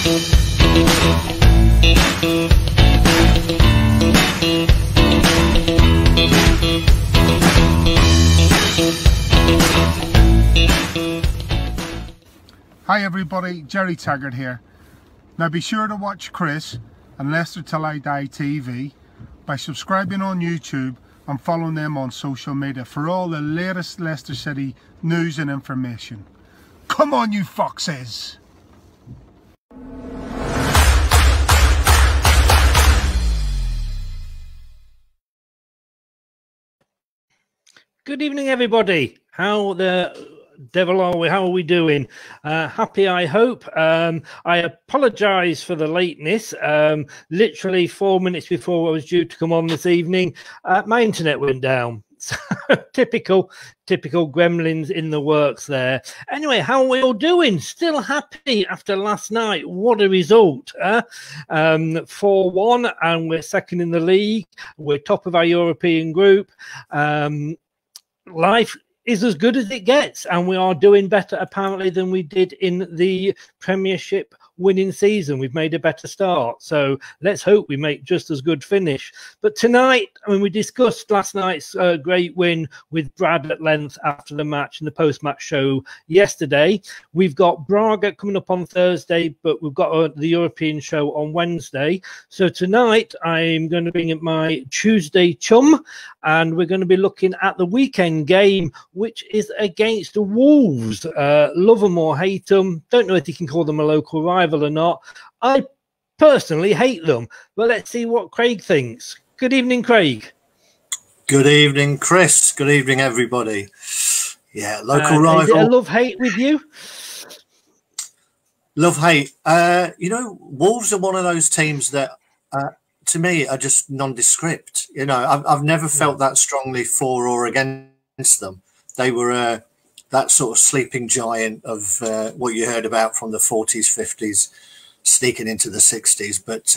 Hi everybody, Jerry Taggart here. Now be sure to watch Chris and Leicester Till I Die TV by subscribing on YouTube and following them on social media for all the latest Leicester City news and information. Come on you foxes! Good evening everybody. How the devil are we? How are we doing? Happy, I hope. I apologise for the lateness. Literally 4 minutes before I was due to come on this evening, my internet went down. So, typical gremlins in the works there. Anyway, how are we all doing? Still happy after last night? What a result! 4-1, and we're second in the league. We're top of our European group. Life is as good as it gets, and we are doing better apparently than we did in the Premiership winning season. We've made a better start, so let's hope we make just as good finish. But tonight, I mean, we discussed last night's great win with Brad at length after the match and the post-match show yesterday. We've got Braga coming up on Thursday, but we've got the European show on Wednesday. So tonight I'm going to bring in my Tuesday chum, and we're going to be looking at the weekend game, which is against the Wolves. Love them or hate them. Don't know if you can call them a local rival or not. I personally hate them, but let's see what Craig thinks. Good evening, Craig. Good evening, Chris. Good evening, everybody. Yeah, local rival. Is it a love-hate with you? Love-hate. You know, Wolves are one of those teams that, to me, are just nondescript. You know, I've never felt that strongly for or against them. They were that sort of sleeping giant of what you heard about from the 40s, 50s, sneaking into the 60s. But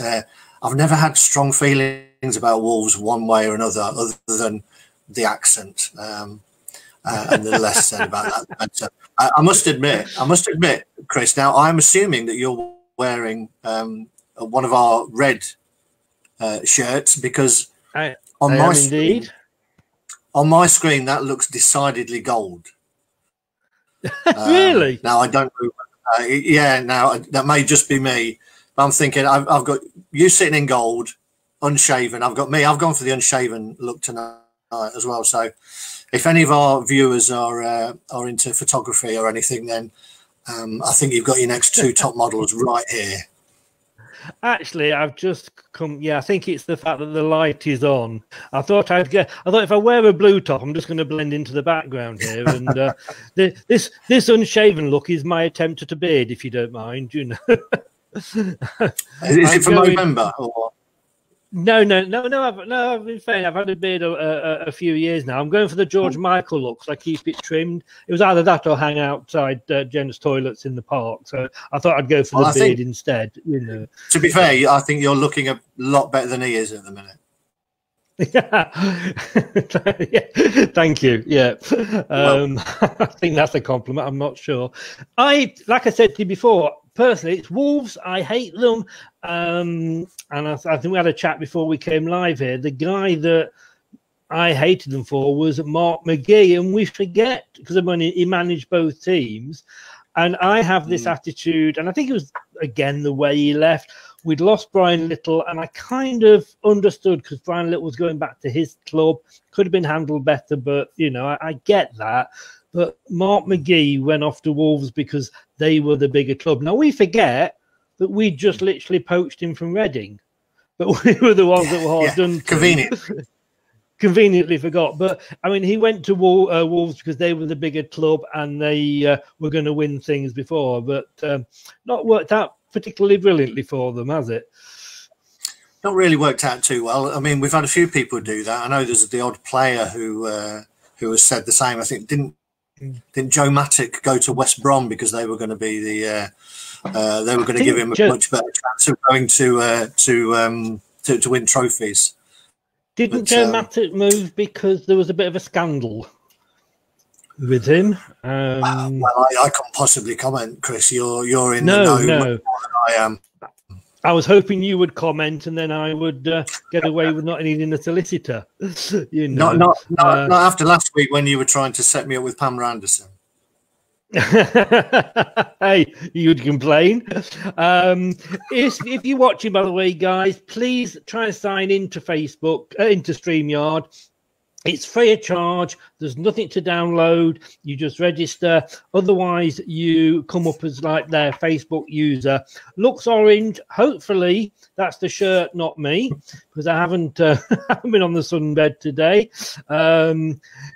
I've never had strong feelings about Wolves one way or another, other than the accent and the less said about that. But I must admit, Chris, now I'm assuming that you're wearing one of our red shirts, because on my screen that looks decidedly gold. Really? Now I don't know. Yeah, now that may just be me, but I'm thinking I've got you sitting in gold, unshaven. I've got me. I've gone for the unshaven look tonight as well. So, if any of our viewers are into photography or anything, then I think you've got your next two top models right here. Actually, I've just come. Yeah, I think it's the fact that the light is on. I thought if I wear a blue top, I'm just going to blend into the background here. And this unshaven look is my attempt at a beard, if you don't mind. You know. Is it for November? Or? No. I've been fair. I've had a beard a few years now. I'm going for the George Michael look, so I keep it trimmed. It was either that or hang outside gents' toilets in the park. So I thought I'd go for the beard instead. You know. To be fair, I think you're looking a lot better than he is at the minute. Yeah. Thank you. Yeah. I think that's a compliment. I'm not sure. Like I said to you before, personally, it's Wolves. I hate them. And I think we had a chat before we came live here. The guy that I hated them for was Mark McGee, and we forget, because he managed both teams. And I have this attitude, and I think it was, again, the way he left. We'd lost Brian Little, and I kind of understood, because Brian Little was going back to his club. Could have been handled better, but, you know, I get that. But Mark McGee went off to Wolves because they were the bigger club. Now, we forget that we just literally poached him from Reading. But we were the ones that were hard done to. Conveniently forgot. But, I mean, he went to Wolves because they were the bigger club and they were going to win things before. But not worked out particularly brilliantly for them, has it? Not really worked out too well. I mean, we've had a few people do that. I know there's the odd player who has said the same. I think didn't Joe Matic go to West Brom because they were going to be they were going to give him a much better chance of going to win trophies. Didn't Joe Matic move because there was a bit of a scandal with him? Well, I can't possibly comment, Chris. You're in the know more than I am. I was hoping you would comment, and then I would get away with not needing a solicitor. You know, not after last week when you were trying to set me up with Pamela Anderson. Hey, you'd complain. If you're watching, by the way, guys, please try and sign into Facebook, into StreamYard. It's free of charge. There's nothing to download. You just register. Otherwise, you come up as like their Facebook user. Looks orange. Hopefully, that's the shirt, not me, because I haven't been on the sunbed today.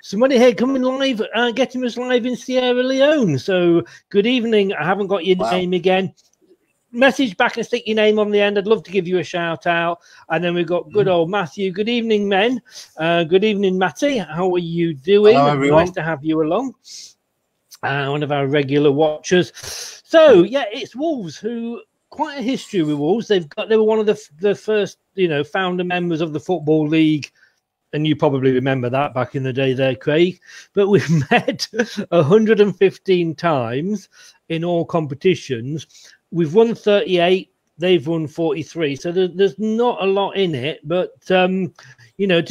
Somebody here coming live, getting us live in Sierra Leone. So, good evening. I haven't got your name again. Message back and stick your name on the end. I'd love to give you a shout out. And then we've got good old Matthew. Good evening, men. Good evening, Matty. How are you doing? Hello, everyone. Nice to have you along. One of our regular watchers. So yeah, it's Wolves, who quite a history with Wolves. They were one of the first, founder members of the Football League. And you probably remember that back in the day there, Craig. But we've met 115 times in all competitions. We've won 38. They've won 43. So there's not a lot in it. But, to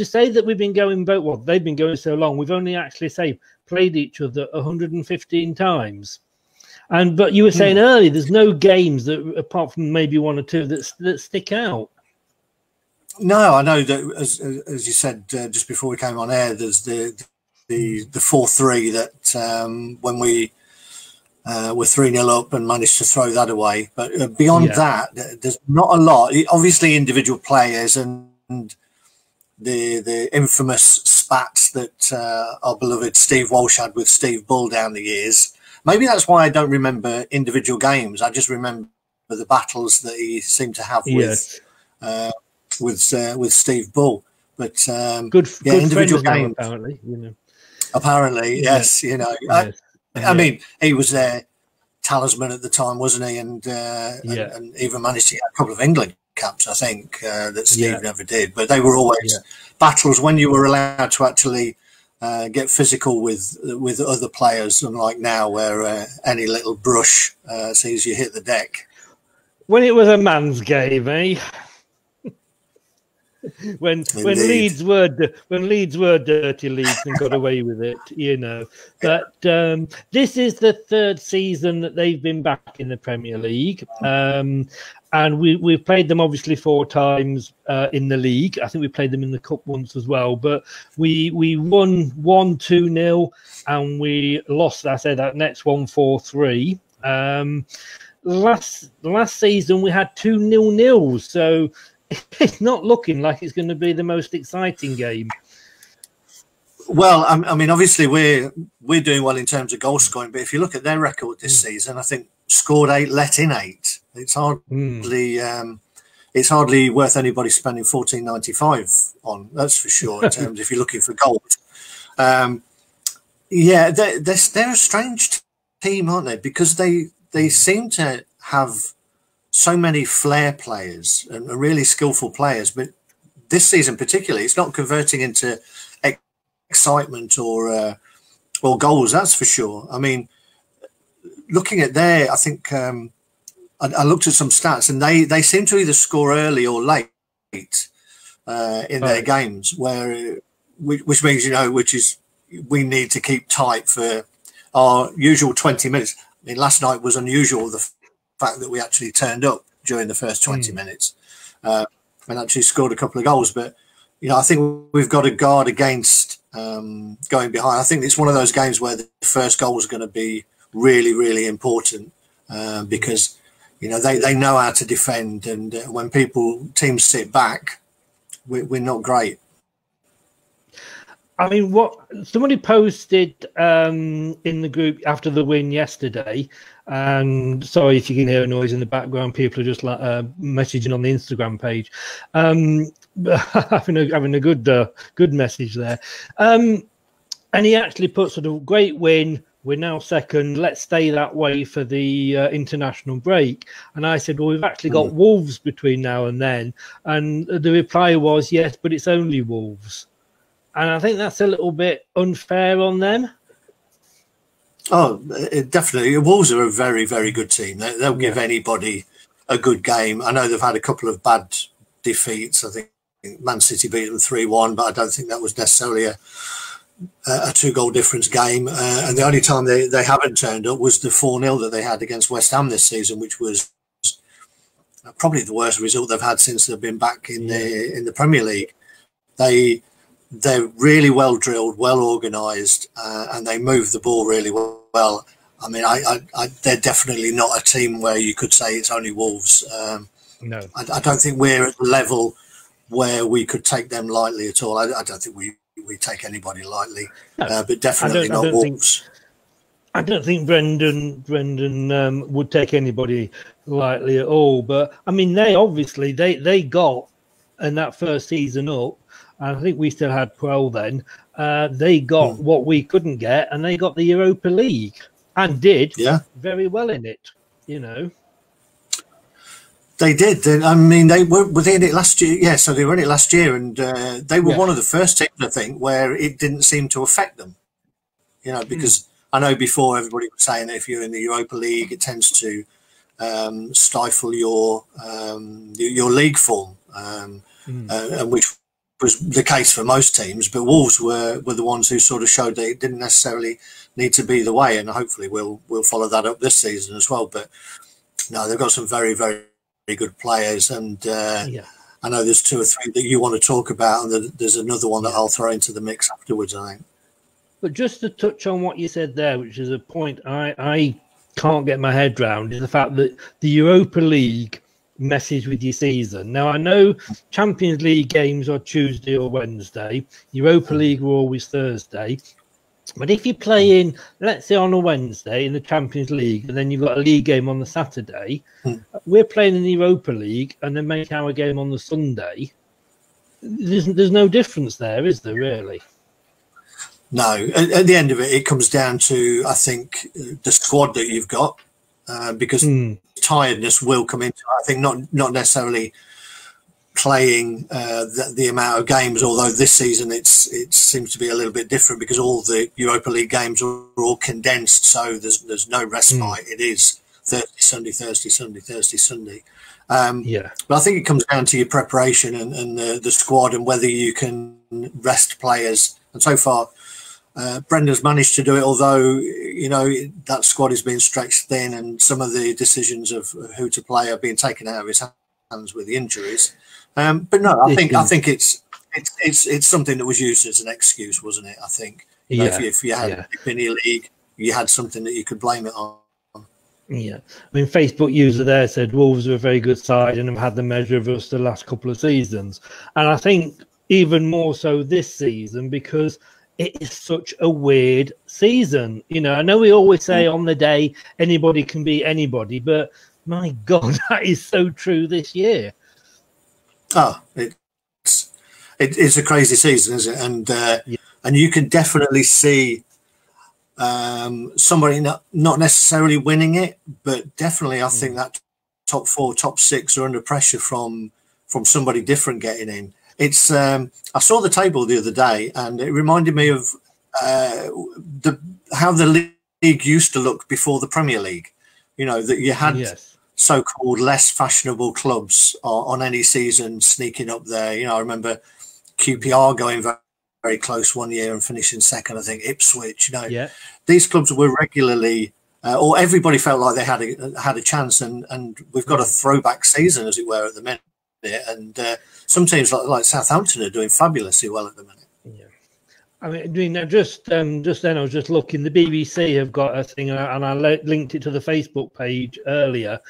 say that we've been going they've been going so long. We've only actually, played each other 115 times. But you were saying earlier, there's no games that, apart from maybe one or two, that stick out. No, I know that, as you said just before we came on air, there's the 4-3 that when we were 3-0 up and managed to throw that away. But beyond that, there's not a lot. Obviously, individual players and the infamous spats that our beloved Steve Walsh had with Steve Bull down the years. Maybe that's why I don't remember individual games. I just remember the battles that he seemed to have with Steve Bull. But good individual games apparently. Apparently, yes. Yes. I mean, he was their talisman at the time, wasn't he? And even managed to get a couple of England caps, I think, that Steve never did. But they were always battles when you were allowed to actually get physical with other players, unlike now where any little brush sees you hit the deck. When it was a man's game, eh? when Leeds were dirty Leeds and got away with it, But this is the third season that they've been back in the Premier League, and we've played them obviously 4 times in the league. I think we played them in the cup once as well. But we won 1-2-0, and we lost. I said that next one 4-3. Last season we had 2 0-0, so it's not looking like it's going to be the most exciting game. Well, I mean, obviously we're doing well in terms of goal scoring, but if you look at their record this season, I think scored 8, let in 8. It's hardly worth anybody spending $14.95 on. That's for sure. In terms, if you're looking for goals, they're a strange team, aren't they? Because they seem to have so many flair players and really skillful players, but this season particularly, it's not converting into excitement or goals. That's for sure. I mean, looking at I think I looked at some stats, and they seem to either score early or late in their games, which means we need to keep tight for our usual 20 minutes. I mean, last night was unusual. The fact that we actually turned up during the first 20 minutes and actually scored a couple of goals. But, I think we've got to guard against going behind. I think it's one of those games where the first goal is going to be really, really important because, they know how to defend. And when teams sit back, we're not great. I mean, what somebody posted in the group after the win yesterday, and sorry if you can hear a noise in the background, people are just messaging on the Instagram page, having a good message there, and he actually put sort of great win. We're now second. Let's stay that way for the international break. And I said, well, we've actually got Wolves between now and then, and the reply was yes, but it's only Wolves. And I think that's a little bit unfair on them. Oh, definitely. Wolves are a very, very good team. They'll give anybody a good game. I know they've had a couple of bad defeats. I think Man City beat them 3-1, but I don't think that was necessarily a 2-goal difference game. And the only time they haven't turned up was the 4-0 that they had against West Ham this season, which was probably the worst result they've had since they've been back in the Premier League. They're really well drilled, well organised, and they move the ball really well. I mean, they're definitely not a team where you could say it's only Wolves. No, I don't think we're at the level where we could take them lightly at all. I don't think we take anybody lightly, no, but definitely not Wolves. I don't think Brendan would take anybody lightly at all. But I mean, they obviously they got in that first season up. I think we still had 12 then. They got what we couldn't get, and they got the Europa League and did very well in it. You know, they did. I mean, they were in it last year. Yeah, so they were in it last year, and they were one of the first teams, I think, where it didn't seem to affect them. You know, because I know before everybody was saying that if you're in the Europa League, it tends to stifle your league form, and which was the case for most teams. But Wolves were the ones who sort of showed that it didn't necessarily need to be the way, and hopefully we'll follow that up this season as well. But no, they've got some very, very good players, and I know there's 2 or 3 that you want to talk about, and there's another one that I'll throw into the mix afterwards, I think. But just to touch on what you said there, which is a point I can't get my head round, is the fact that the Europa League messes with your season. Now, I know Champions League games are Tuesday or Wednesday. Europa League were always Thursday. But if you play in, let's say, on a Wednesday in the Champions League, and then you've got a league game on the Saturday, we're playing in the Europa League and then make our game on the Sunday. There's no difference there, is there, really? No. At the end of it, it comes down to, I think, the squad that you've got, because tiredness will come into, I think, not necessarily playing the amount of games, although this season it seems to be a little bit different because all the Europa League games are all condensed, so there's no respite. It is Thursday, Sunday, Thursday, Sunday, Thursday, Sunday. But I think it comes down to your preparation and the squad and whether you can rest players. And so far, Brendan's managed to do it, although, you know, that squad is being stretched thin and some of the decisions of who to play are being taken out of his hands with the injuries. But no, I think it's something that was used as an excuse, wasn't it? I think if you had in your league, you had something that you could blame it on. Yeah, I mean, Facebook user there said Wolves are a very good side and have had the measure of us the last couple of seasons, and I think even more so this season because it is such a weird season. You know, I know we always say on the day anybody can beat anybody, but my God, that is so true this year. Oh, it's a crazy season, isn't it? And you can definitely see somebody not necessarily winning it, but definitely I think that top 4, top 6 are under pressure from somebody different getting in. It's I saw the table the other day, and it reminded me of how the league used to look before the Premier League. You know, that you had so-called less fashionable clubs on any season sneaking up there. You know, I remember QPR going very, very close one year and finishing second. I think Ipswich. You know, these clubs were regularly, or everybody felt like they had a chance, and we've got a throwback season, as it were, at the minute. And some teams like Southampton are doing fabulously well at the minute. Yeah, I mean, just then I was just looking. The BBC have got a thing, and I linked it to the Facebook page earlier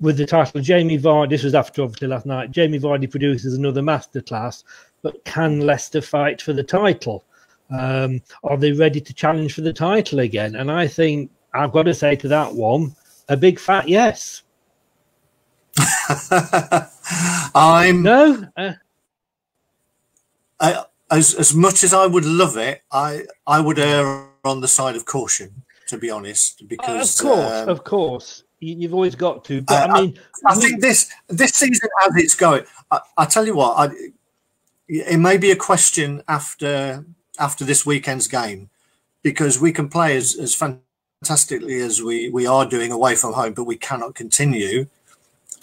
with the title Jamie Vardy. This was after obviously last night. Jamie Vardy produces another masterclass, but can Leicester fight for the title? Are they ready to challenge for the title again? And I think I've got to say to that one, a big fat yes. As much as I would love it, I would err on the side of caution, to be honest, because of course you've always got to. But I mean, I think this season as it's going, I tell you what, it may be a question after this weekend's game, because we can play as fantastically as we are doing away from home, but we cannot continue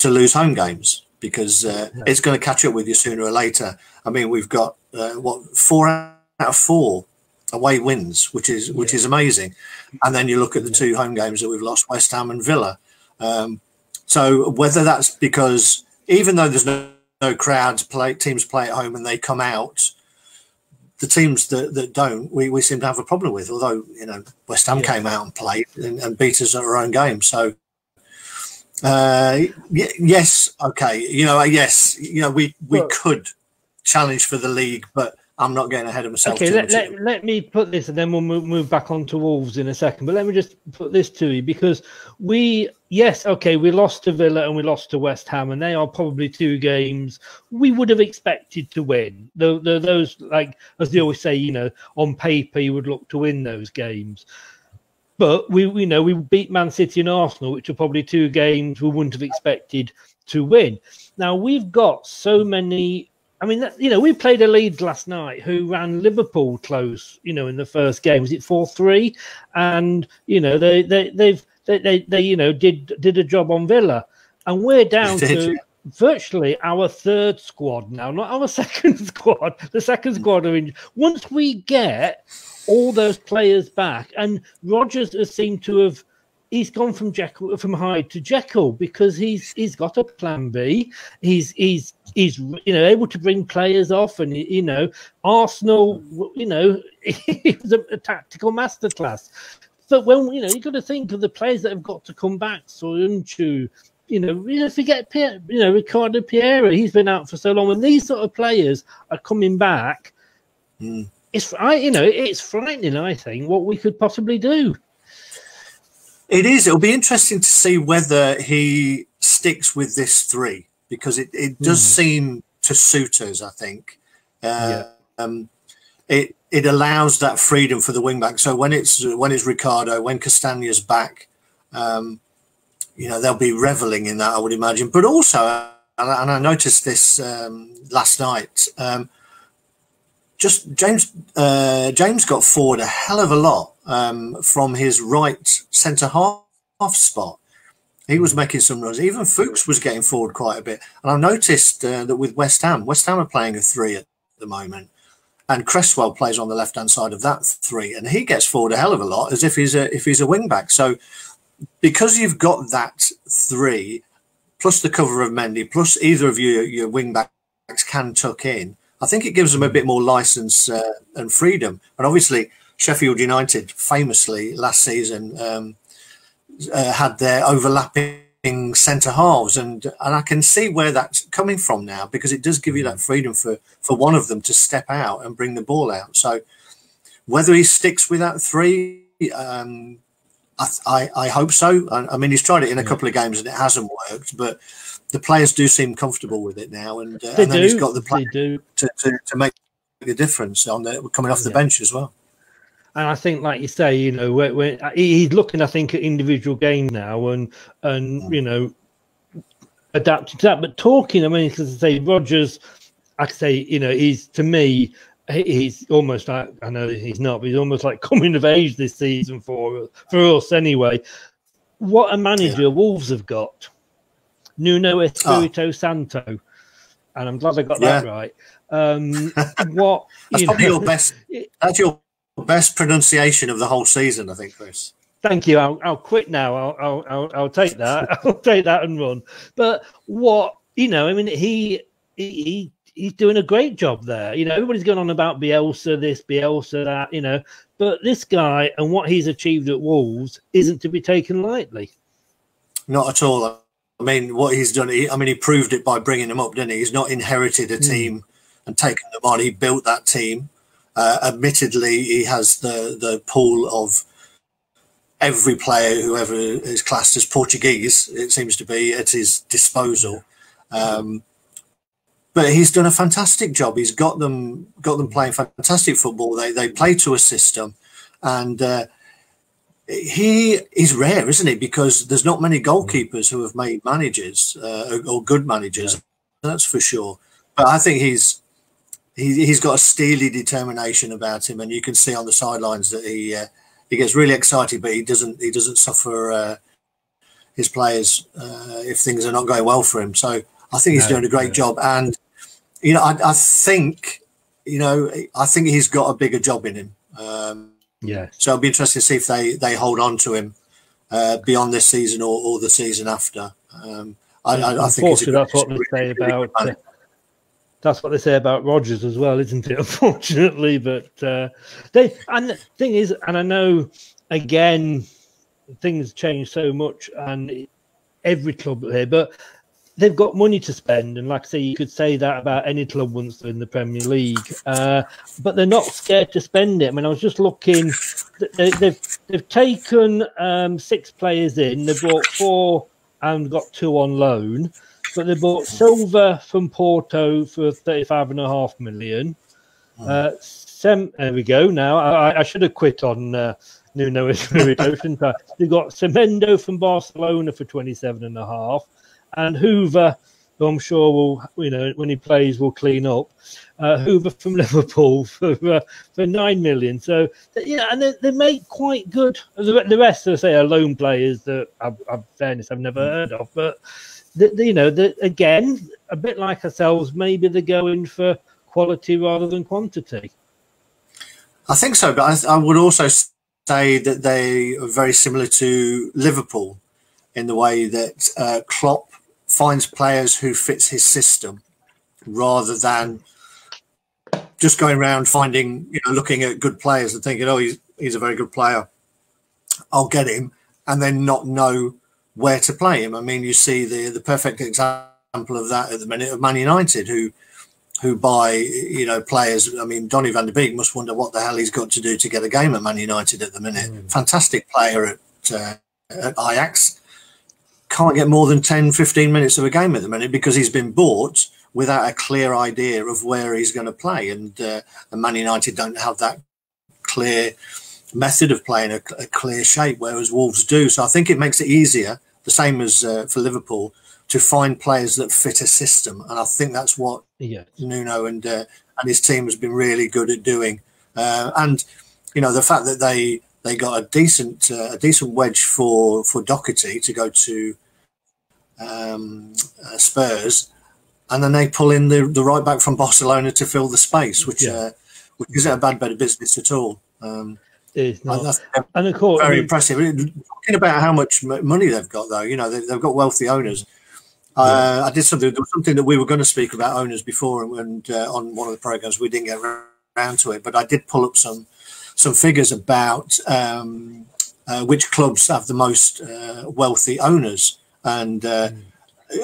to lose home games, because it's going to catch up with you sooner or later. I mean, we've got 4 out of 4 away wins, which is amazing. And then you look at the 2 home games that we've lost, West Ham and Villa. So whether that's because even though there's no crowds, teams play at home and they come out, the teams that don't, we seem to have a problem with. Although, you know, West Ham came out and played and beat us at our own game. So yes, okay, you know, yes, you know, we could challenge for the league, but I'm not getting ahead of myself. Okay, let me put this, and then we'll move back on to Wolves in a second. But let me just put this to you, because we lost to Villa and we lost to West Ham, and they are probably 2 games we would have expected to win. Those, like, as they always say, you know, on paper you would look to win those games. But we beat Man City and Arsenal, which are probably 2 games we wouldn't have expected to win. Now we've got so many. I mean, you know, we played a Leeds last night who ran Liverpool close, you know, in the first game. Was it 4-3? And, you know, they you know, did a job on Villa. And we're down to virtually our 3rd squad now, not our 2nd squad. The 2nd squad are in. Once we get all those players back, and Rodgers has seemed to have, he's gone from Hyde to Jekyll, because he's got a plan B. He's you know, able to bring players off, and, you know, Arsenal, you know, it was a tactical masterclass. But when, you know, you've got to think of the players that have got to come back. So Unchu, you know, forget Ricardo Pereira, he's been out for so long. When these sort of players are coming back, it's frightening, I think, what we could possibly do. It is. It'll be interesting to see whether he sticks with this 3, because it does seem to suit us, I think. It allows that freedom for the wing back. So when it's Ricardo, when Castagna's back, you know, they'll be reveling in that, I would imagine. But also, and I noticed this last night, just James got forward a hell of a lot from his right centre half spot. He was making some runs. Even Fuchs was getting forward quite a bit. And I noticed that with West Ham are playing a 3 at the moment, and Cresswell plays on the left hand side of that 3, and he gets forward a hell of a lot as if he's a wing back. So because you've got that 3 plus the cover of Mendy plus either of your wing backs can tuck in, I think it gives them a bit more license and freedom. And obviously Sheffield United famously last season had their overlapping centre halves, and I can see where that's coming from now, because it does give you that freedom for one of them to step out and bring the ball out. So whether he sticks with that 3, I hope so. I mean, he's tried it in a couple of games and it hasn't worked, but the players do seem comfortable with it now, and then he's got the player to make a difference coming off the bench as well. And I think, like you say, you know, when he's looking, I think, at individual games now, and you know, adapting to that. But talking, I mean, because I say Rodgers, I say, you know, he's, to me, he's almost like, I know he's not, but he's almost like coming of age this season for us anyway. What a manager Wolves have got, Nuno Espirito Santo, and I'm glad I got that right. That's probably your best. That's your best pronunciation of the whole season, I think, Chris. Thank you. I'll quit now. I'll take that. I'll take that and run. But what, you know, I mean, he's doing a great job there. You know, everybody's going on about Bielsa this, Bielsa that, you know, but this guy and what he's achieved at Wolves isn't to be taken lightly. Not at all. I mean, what he's done, he proved it by bringing them up, didn't he? He's not inherited a team and taken them on. He built that team. Admittedly, he has the pool of every player, whoever is classed as Portuguese, it seems to be, at his disposal. But he's done a fantastic job. He's got them playing fantastic football. They play to a system, and he's rare, isn't he? Because there's not many goalkeepers who have made managers or good managers. That's for sure. But I think he's got a steely determination about him, and you can see on the sidelines that he gets really excited, but he doesn't suffer his players if things are not going well for him. So I think he's doing a great job. And, you know, I think, you know, I think he's got a bigger job in him. So it'll be interesting to see if they hold on to him beyond this season or the season after. I think that's what they say about that's what they say about Rodgers as well, isn't it? Unfortunately, but and the thing is, and I know again things change so much, and every club here, but they've got money to spend, and like I say, you could say that about any club once they're in the Premier League, but they're not scared to spend it. I mean, I was just looking; they've taken 6 players in, they brought 4 and got 2 on loan, but they bought Silva from Porto for 35.5 million. There we go. Now I should have quit on Nuno Espirito, shouldn't I? They've got Semendo from Barcelona for 27.5. And Hoover, who I'm sure will, you know, when he plays, will clean up. Hoover from Liverpool for 9 million. So, yeah, and they make quite good. The rest, I say, are loan players that, fairness, I've never heard of. But, you know, again, a bit like ourselves, maybe they're going for quality rather than quantity. I think so, but I would also say that they are very similar to Liverpool in the way that Klopp finds players who fits his system rather than just going around finding, you know, looking at good players and thinking, oh, he's a very good player, I'll get him, and then not know where to play him. I mean, you see the perfect example of that at the minute of Man United, who buy, you know, players. I mean, Donny van de Beek must wonder what the hell he's got to do to get a game at Man United at the minute. Fantastic player at Ajax. Can't get more than 10, 15 minutes of a game at the minute because he's been bought without a clear idea of where he's going to play. And Man United don't have that clear method of playing, a clear shape, whereas Wolves do. So I think it makes it easier, the same as for Liverpool, to find players that fit a system. And I think that's what Nuno and his team has been really good at doing. And, you know, the fact that they got a decent wedge for Doherty to go to Spurs, and then they pull in the right back from Barcelona to fill the space, which isn't a bad bit of business at all. It's not. That's and of course, very impressive. Talking about how much money they've got, though, you know, they've got wealthy owners. I did something. There was something that we were going to speak about owners before, and on one of the programs we didn't get around to it. But I did pull up some figures about which clubs have the most wealthy owners, and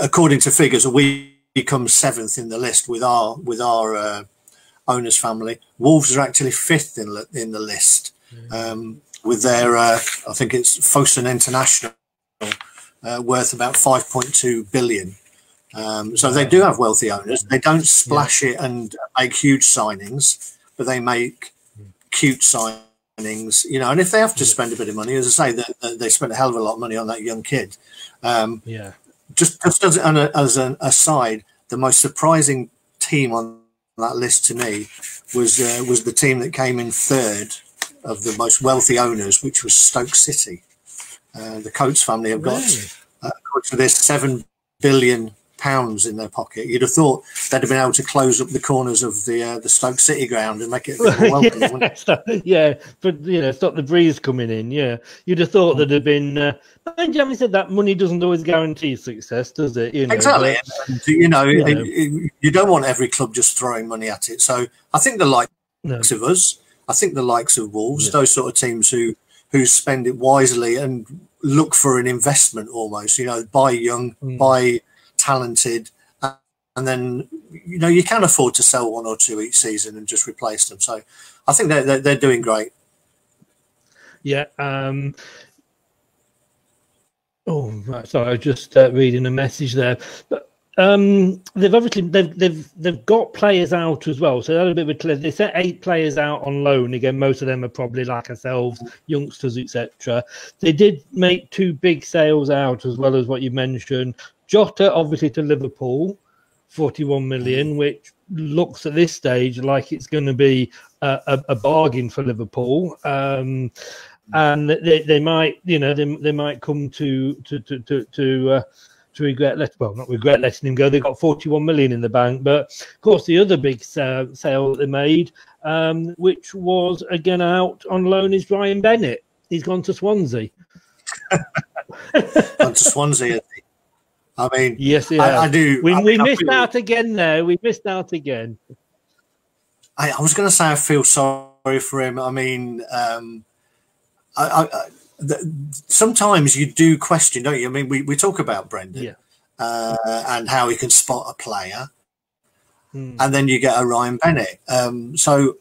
according to figures, we become 7th in the list with our owners family. Wolves are actually 5th in the list with their I think it's Fosun International worth about 5.2 billion. So they do have wealthy owners. They don't splash it and make huge signings, but they make cute signings, you know. And if they have to spend a bit of money, as I say, they spent a hell of a lot of money on that young kid. Just as an aside, the most surprising team on that list to me was the team that came in 3rd of the most wealthy owners, which was Stoke City. The Coates family have got, according to this, £7 billion in their pocket. You'd have thought they'd have been able to close up the corners of the Stoke City ground and make it a bit more welcoming. But you know, stop the breeze coming in. Yeah, you'd have thought there'd have been. But having said that, money doesn't always guarantee success, does it? You know, exactly. But, you know, you don't want every club just throwing money at it. So I think the likes of us, I think the likes of Wolves, those sort of teams who spend it wisely and look for an investment almost. You know, buy young, buy talented, and then, you know, you can afford to sell 1 or 2 each season and just replace them. So I think they're doing great. Sorry, I was just reading a message there, but they've obviously they've got players out as well. So that's a bit of a clear. They set 8 players out on loan. Again, most of them are probably like ourselves, youngsters, etc. They did make 2 big sales out as well as what you mentioned. Jota, obviously, to Liverpool, 41 million, which looks at this stage like it's going to be a bargain for Liverpool. and they might, they might come to regret not regret letting him go. They got 41 million in the bank, but of course the other big sale that they made, which was again out on loan, is Ryan Bennett. He's gone to Swansea. Gone to Swansea. I mean, yes, I do. We missed out again there. We missed out again. I was going to say I feel sorry for him. I mean, sometimes you do question, don't you? I mean, we talk about Brendan and how he can spot a player, and then you get a Ryan Bennett. So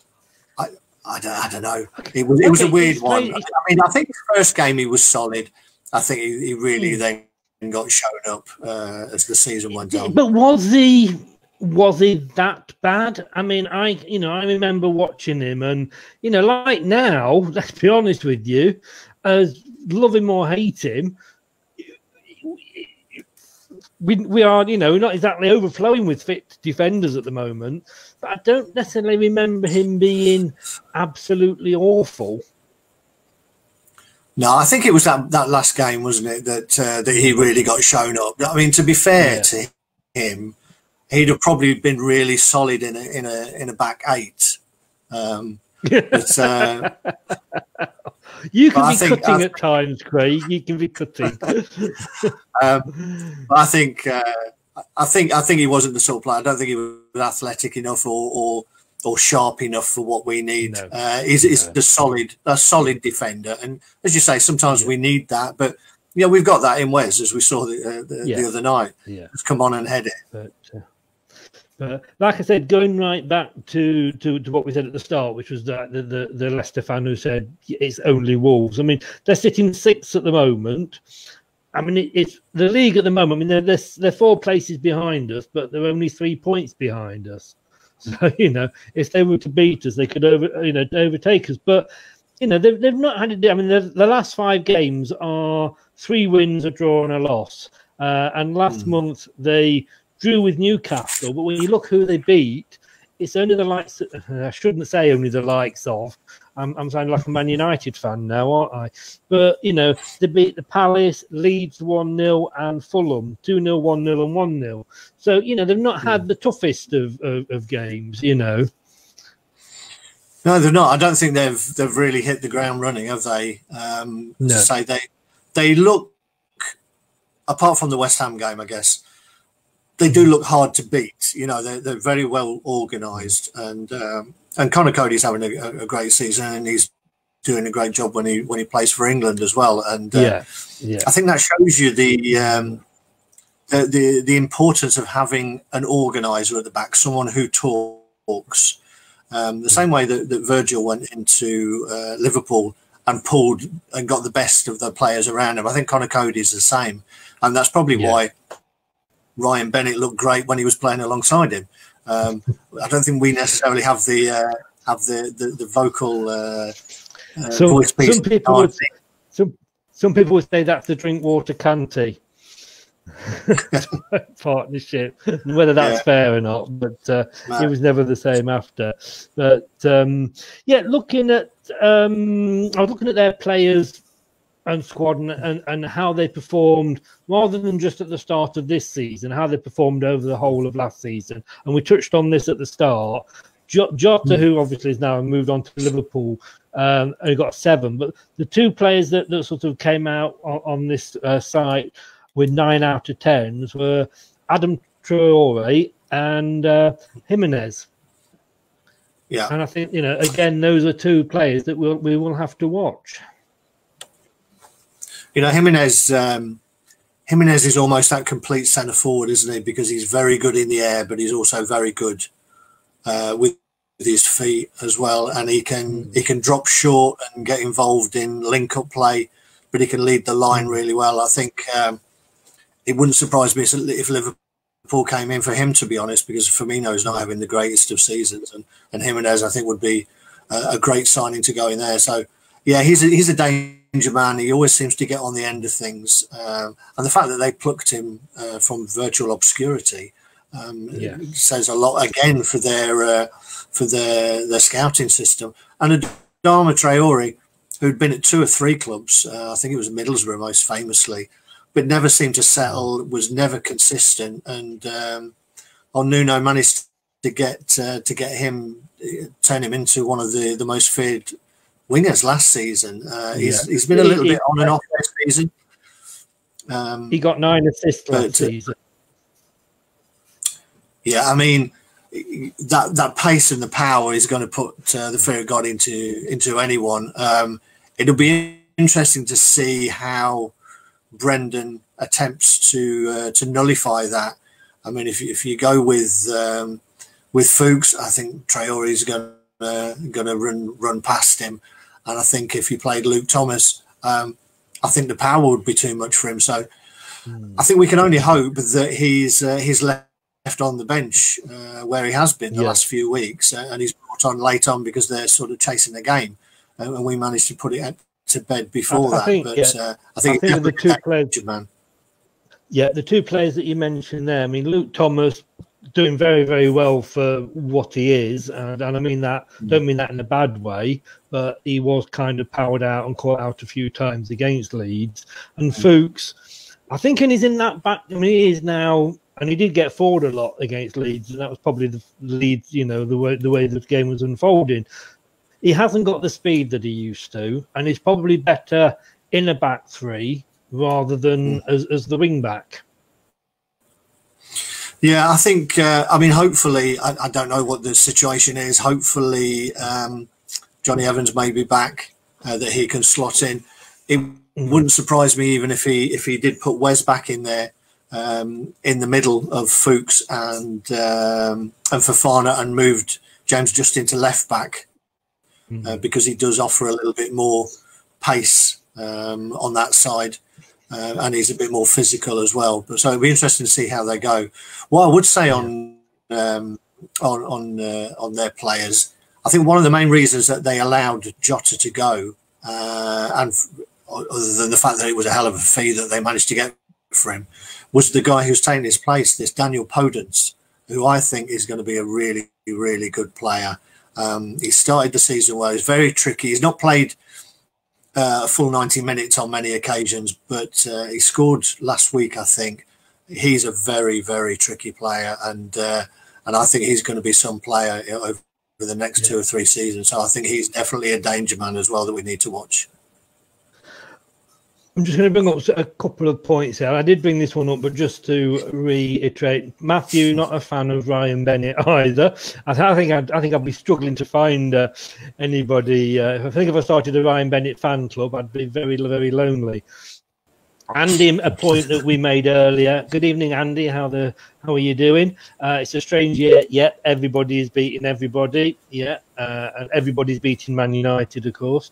I don't know. It was a weird one. I mean, I think the first game he was solid. I think he really then got shown up as the season went on. But was he that bad? I mean, I remember watching him, and like now, let's be honest with you, as love him or hate him, we are, not exactly overflowing with fit defenders at the moment. But I don't necessarily remember him being absolutely awful. No, I think it was that last game, wasn't it, that he really got shown up. I mean, to be fair to him, he'd have probably been really solid in a back eight. But, you can be cutting at times, Craig. You can be cutting. I think he wasn't the sort of player. I don't think he was athletic enough or sharp enough for what we need. No. He's a solid defender, and as you say, sometimes we need that. But we've got that in Wes, as we saw the other night. Yeah, just come on and head it. But like I said, going right back to what we said at the start, which was that the Leicester fan who said it's only Wolves. I mean, they're sitting 6th at the moment. I mean, it's the league at the moment. I mean, they're 4 places behind us, but they're only 3 points behind us. So if they were to beat us, they could overtake us. But they've not had it. I mean, the last 5 games are 3 wins, a draw, and a loss. And last month they drew with Newcastle, but when you look who they beat, it's only the likes. I shouldn't say only the likes of. I'm sounding like a Man United fan now, aren't I? But they beat the Palace, Leeds 1-0, and Fulham 2-0, 1-0, and 1-0. So they've not had the toughest of games. No, they've not. I don't think they've really hit the ground running, have they? No. To say they look, apart from the West Ham game, I guess. They do look hard to beat. They're very well organised, and Conor Cody's having a great season, and he's doing a great job when he plays for England as well. And I think that shows you the importance of having an organiser at the back, someone who talks. The same way that Virgil went into Liverpool and pulled and got the best of the players around him. I think Conor Cody's the same, and that's probably why Ryan Bennett looked great when he was playing alongside him. I don't think we necessarily have the vocal voice piece. Some people would say that's the Drinkwater Canty partnership. Whether that's fair or not, but it was never the same after. But looking at I was looking at their players and squad and how they performed, rather than just at the start of this season, how they performed over the whole of last season. And we touched on this at the start. Jota, who obviously has now moved on to Liverpool, only got 7. But the 2 players that sort of came out on this site with 9 out of 10s were Adam Traore and Jimenez. Yeah, and I think again, those are 2 players that we will have to watch. Jimenez is almost that complete centre forward, isn't he? Because he's very good in the air, but he's also very good with his feet as well, and he can drop short and get involved in link-up play, but he can lead the line really well. I think it wouldn't surprise me if Liverpool came in for him, to be honest, because Firmino's not having the greatest of seasons, and Jimenez I think would be a great signing to go in there. So yeah, he's a danger man. He always seems to get on the end of things, and the fact that they plucked him from virtual obscurity says a lot again for their scouting system. And Adama Traore, who'd been at 2 or 3 clubs. I think it was Middlesbrough most famously, but never seemed to settle, was never consistent. And Nuno managed to get him, turn him into one of the most feared wingers last season. He's been a little bit on and off this season. He got 9 assists last season. Yeah, I mean, that pace and the power is going to put the fear of God into anyone. It'll be interesting to see how Brendan attempts to nullify that. I mean, if you go with Fuchs, I think Traore is going to run past him, and I think if he played Luke Thomas, I think the power would be too much for him. So I think we can only hope that he's left on the bench where he has been the last few weeks, and he's brought on late on because they're sort of chasing the game, and we managed to put it to bed before that. I think the 2 players, man. Yeah, the 2 players that you mentioned there. I mean, Luke Thomas doing very, very well for what he is, and I mean that. Don't mean that in a bad way, but he was kind of powered out and caught out a few times against Leeds. And Fuchs, I think, and he's in that back. I mean, he is now. And he did get forward a lot against Leeds, and that was probably the Leeds, the way the game was unfolding. He hasn't got the speed that he used to, and he's probably better in a back 3 rather than as the wing back. Yeah, I think. I mean, hopefully, I don't know what the situation is. Hopefully, Johnny Evans may be back, that he can slot in. It wouldn't surprise me even if he did put Wes back in there. In the middle of Fuchs and Fofana, and moved James Justin to left back because he does offer a little bit more pace on that side, and he's a bit more physical as well. But so it'll be interesting to see how they go. What I would say on their players, I think one of the main reasons that they allowed Jota to go, and other than the fact that it was a hell of a fee that they managed to get for him, was the guy who's taken his place, this Daniel Podence, who I think is going to be a really, really good player. He started the season well. He's very tricky. He's not played a full 90 minutes on many occasions, but he scored last week, I think. He's a very, very tricky player, and I think he's going to be some player over the next 2 or 3 seasons. So I think he's definitely a danger man as well that we need to watch. I'm just going to bring up a couple of points here. I did bring this one up, but just to reiterate, Matthew, not a fan of Ryan Bennett either. I think I'd be struggling to find anybody. I think if I started a Ryan Bennett fan club, I'd be very, very lonely. Andy, a point that we made earlier. Good evening, Andy. How are you doing? It's a strange year. Yeah, everybody is beating everybody. Yeah, and everybody's beating Man United, of course.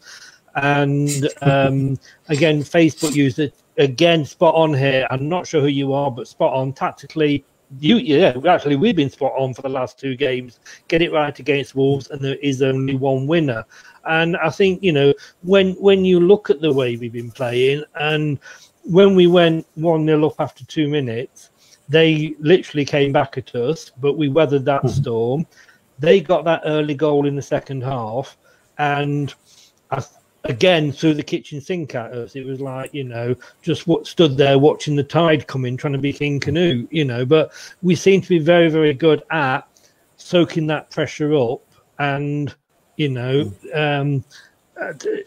And again, Facebook user, again, spot on here. I'm not sure who you are, but spot on tactically. Actually, we've been spot on for the last 2 games. Get it right against Wolves, and there is only one winner. And I think, when you look at the way we've been playing, and when we went 1-0 up after 2 minutes, they literally came back at us, but we weathered that storm. They got that early goal in the second half, and again, threw the kitchen sink at us. It was like, just stood there watching the tide come in, trying to be King Canute, but we seem to be very, very good at soaking that pressure up and,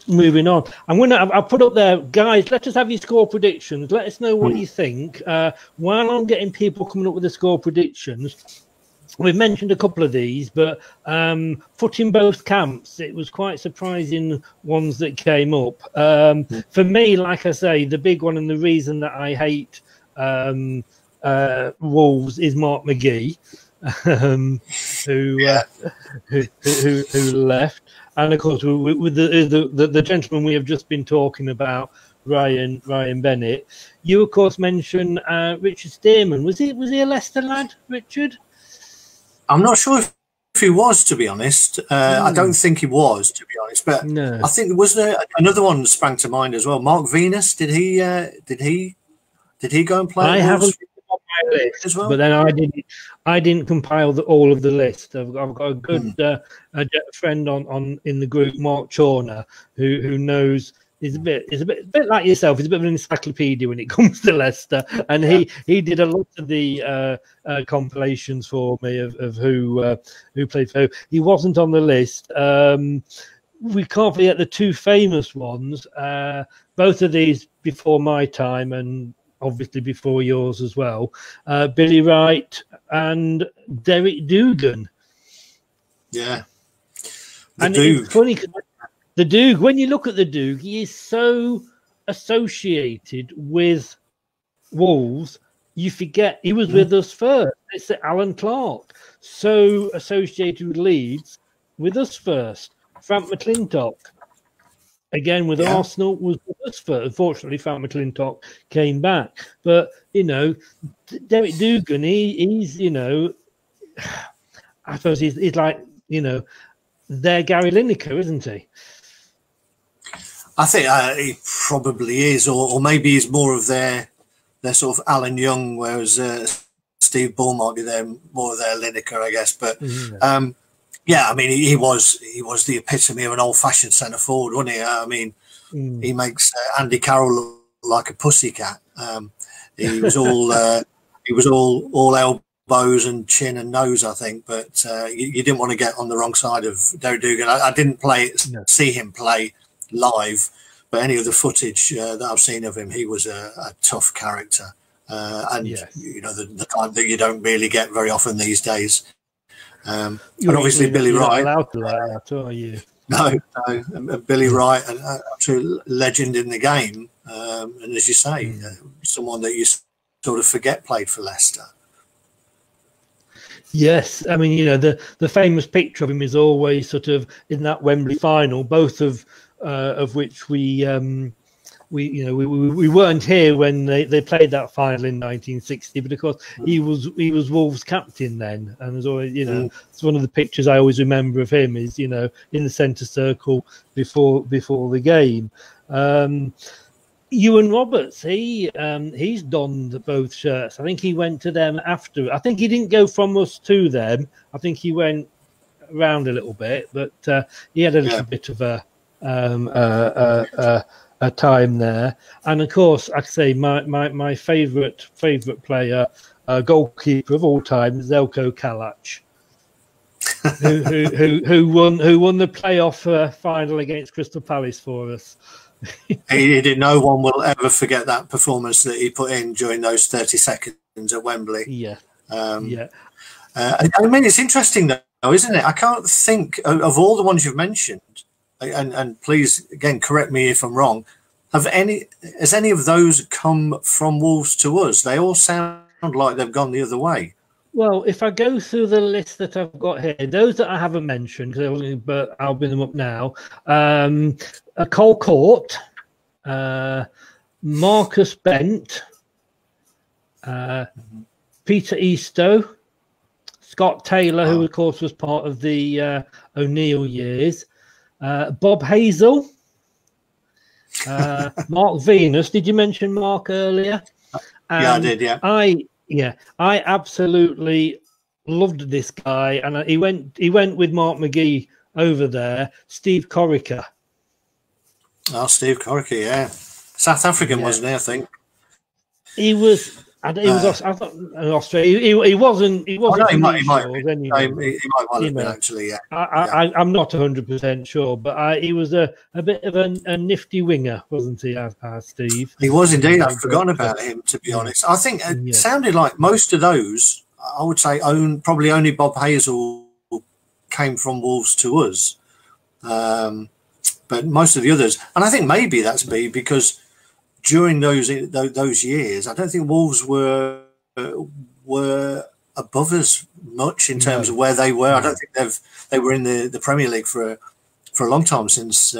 moving on. I'll put up there, guys, let us have your score predictions. Let us know what you think. While I'm getting people coming up with the score predictions, we've mentioned a couple of these, but foot in both camps, it was quite surprising ones that came up. For me, like I say, the big one and the reason that I hate Wolves is Mark McGee, who left. And of course, with the gentleman we have just been talking about, Ryan Bennett, you of course mentioned Richard Stearman. Was he a Leicester lad, Richard? I'm not sure if he was, to be honest. I don't think he was, to be honest. But no. I think was there another one that sprang to mind as well. Mark Venus, did he go and play? on my list as well. but then I didn't compile all of the list. I've got a good a friend on in the group, Mark Chorner, who knows. He's a bit like yourself. He's a bit of an encyclopedia when it comes to Leicester, and he did a lot of the compilations for me of who played for who. He wasn't on the list. We can't forget the two famous ones. Both of these before my time, and obviously before yours as well. Billy Wright and Derek Dougan. Yeah, It's funny. The Doog, when you look at the Doog, he is so associated with Wolves, you forget he was with us first. It's Alan Clark, so associated with Leeds, with us first. Frank McClintock, again with Arsenal, was with us first. Unfortunately, Frank McClintock came back. But, Derek Dougan, he's, I suppose he's like, their Gary Lineker, isn't he? I think he probably is, or maybe he's more of their sort of Alan Young, whereas Steve Ball might be more of their Lineker, I guess. But I mean, he was the epitome of an old-fashioned centre forward, wasn't he? I mean, he makes Andy Carroll look like a pussycat. He was all elbows and chin and nose, I think. But you didn't want to get on the wrong side of Derek Dougan. I didn't see him play live, but any of the footage that I've seen of him, he was a tough character, and the kind that you don't really get very often these days. And obviously Billy Wright. Allowed to like that, are you? No, Billy Wright, an absolute legend in the game, and as you say, someone that you sort of forget played for Leicester. Yes, I mean, the famous picture of him is always sort of in that Wembley final, both of which we weren't here when they played that final in 1960, but of course he was Wolves captain then, and there's always it's one of the pictures I always remember of him is in the centre circle before the game. Ewan Roberts, he's donned both shirts. I think he went to them after. I think he didn't go from us to them. I think he went around a little bit, but he had a little bit of a time there. And of course, I say my favourite player, goalkeeper of all time, is Zeljko Kalac, who won the playoff final against Crystal Palace for us. No one will ever forget that performance that he put in during those 30 seconds at Wembley. I mean, it's interesting though, isn't it? I can't think of all the ones you've mentioned, and please again correct me if I'm wrong. Has any of those come from Wolves to us? They all sound like they've gone the other way. Well, if I go through the list that I've got here, those that I haven't mentioned, but I'll bring them up now. Cole Court, Marcus Bent, Peter Eastoe, Scott Taylor, who of course was part of the O'Neill years, Bob Hazel, Mark Venus. Did you mention Mark earlier? I did. Yeah. I absolutely loved this guy, and he went with Mark McGee over there. Steve Corica. Oh, Steve Corica, yeah, South African, wasn't he? I think he was. I thought Australia. He wasn't. He wasn't. He might well have been, actually. Yeah. I'm not 100% sure, but he was a bit of a nifty winger, wasn't he? Steve. He was indeed. I've forgotten about him, to be honest. I think it sounded like most of those. I would say probably only Bob Hazel came from Wolves to us, but most of the others, and I think maybe that's because during those years, I don't think Wolves were above us much in terms of where they were. I don't think they were in the Premier League for a long time since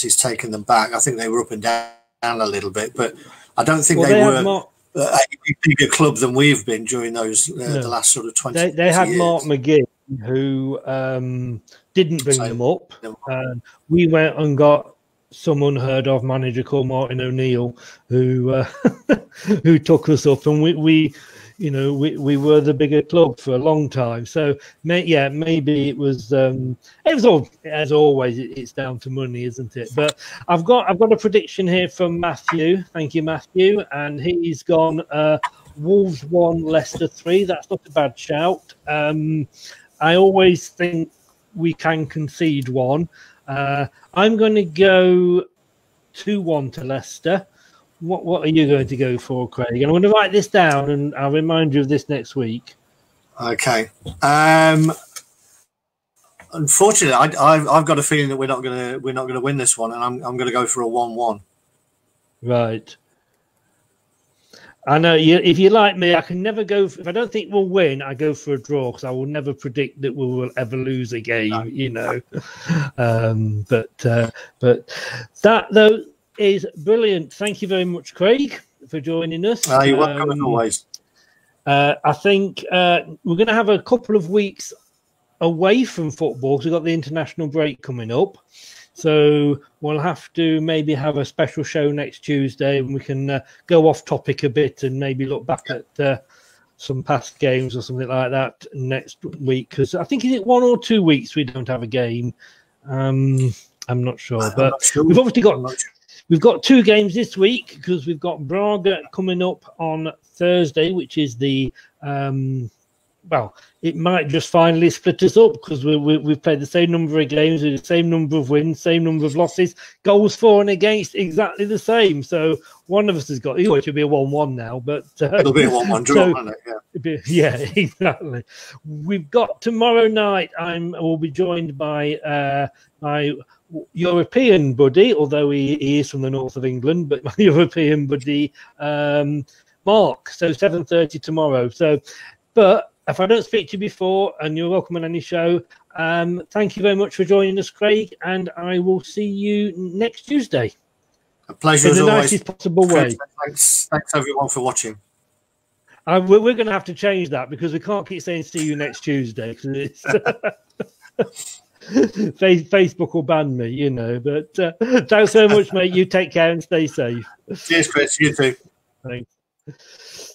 he's taken them back. I think they were up and down a little bit, but I don't think they were a bigger club than we've been during those the last sort of 20 They had years. Mark McGee, who didn't bring them up. We went and got some unheard of manager called Martin O'Neill, who who took us up, and we you know, we were the bigger club for a long time. So maybe it was all, as always, it's down to money, isn't it? But I've got a prediction here from Matthew. Thank you, Matthew, and he's gone Wolves 1, Leicester 3. That's not a bad shout. I always think we can concede one. I'm going to go 2-1 to Leicester. What are you going to go for, Craig? And I'm going to write this down, and I'll remind you of this next week. Okay. Unfortunately, I've got a feeling that we're not going to win this one, and I'm going to go for a 1-1. Right. I know if you like me, I can never go. If I don't think we'll win, I go for a draw because I will never predict that we will ever lose a game. No. You know. But that though is brilliant. Thank you very much, Craig, for joining us. You're welcome as always. I think we're going to have a couple of weeks away from football because we've got the international break coming up. So we'll have to maybe have a special show next Tuesday, and we can go off topic a bit and maybe look back at some past games or something like that next week. Because I think is it 1 or 2 weeks we don't have a game. I'm not sure, but we've obviously got 2 games this week because we've got Braga coming up on Thursday, which is the well, it might just finally split us up because we've played the same number of games with the same number of wins, same number of losses, goals for and against exactly the same. So one of us has got, it should be a 1-1 now, but it'll be a 1-1 draw, won't it? Yeah, exactly. We've got tomorrow night. We'll be joined by my European buddy, although he is from the north of England, but my European buddy Mark. So 7:30 tomorrow. So, but if I don't speak to you before, and you're welcome on any show, thank you very much for joining us, Craig, and I will see you next Tuesday. A pleasure as in the always. nicest possible way. Thanks everyone for watching. We're going to have to change that because we can't keep saying see you next Tuesday because it's Facebook will ban me, you know. But thanks so much, mate. You take care and stay safe. Cheers, Chris. You too. Thanks.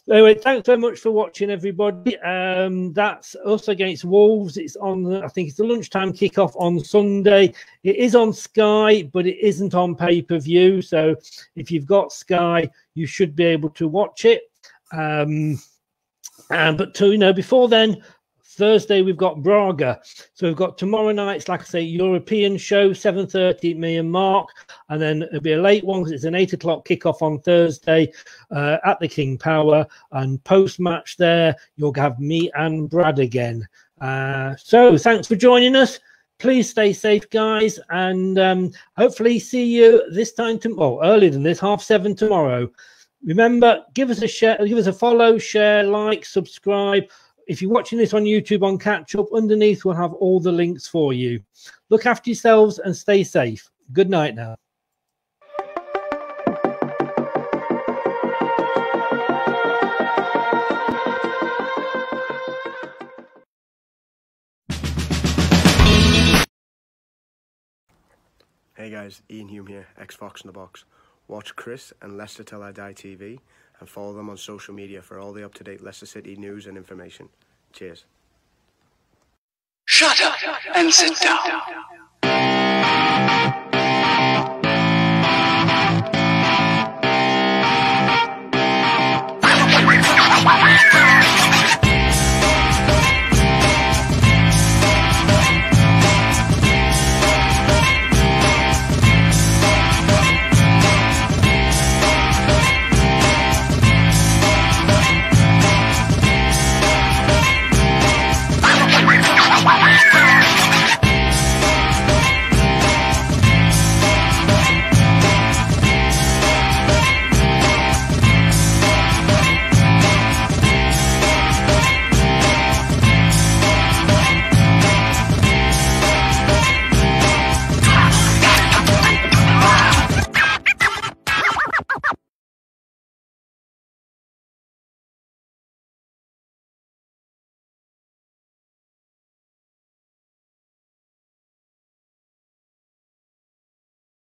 Anyway, thanks very much for watching, everybody. That's us against Wolves. It's on, I think it's the lunchtime kickoff on Sunday. It is on Sky, but it isn't on pay-per-view. So if you've got Sky, you should be able to watch it. But before then, Thursday we've got Braga. So we've got tomorrow night's, like I say, European show, 7:30, me and Mark, and then it'll be a late one because it's an 8 o'clock kickoff on Thursday at the King Power, and post-match there you'll have me and Brad again. So thanks for joining us. Please stay safe, guys, and hopefully see you this time earlier than this, 7:30 tomorrow. Remember, give us a share, give us a follow, share, like, subscribe. If you're watching this on YouTube on Catch Up, underneath we'll have all the links for you. Look after yourselves and stay safe. Good night now. Hey guys, Ian Hume here, X-Fox in the Box. Watch Chris and Leicester Till I Die TV and follow them on social media for all the up-to-date Leicester City news and information. Cheers. Shut up and sit down.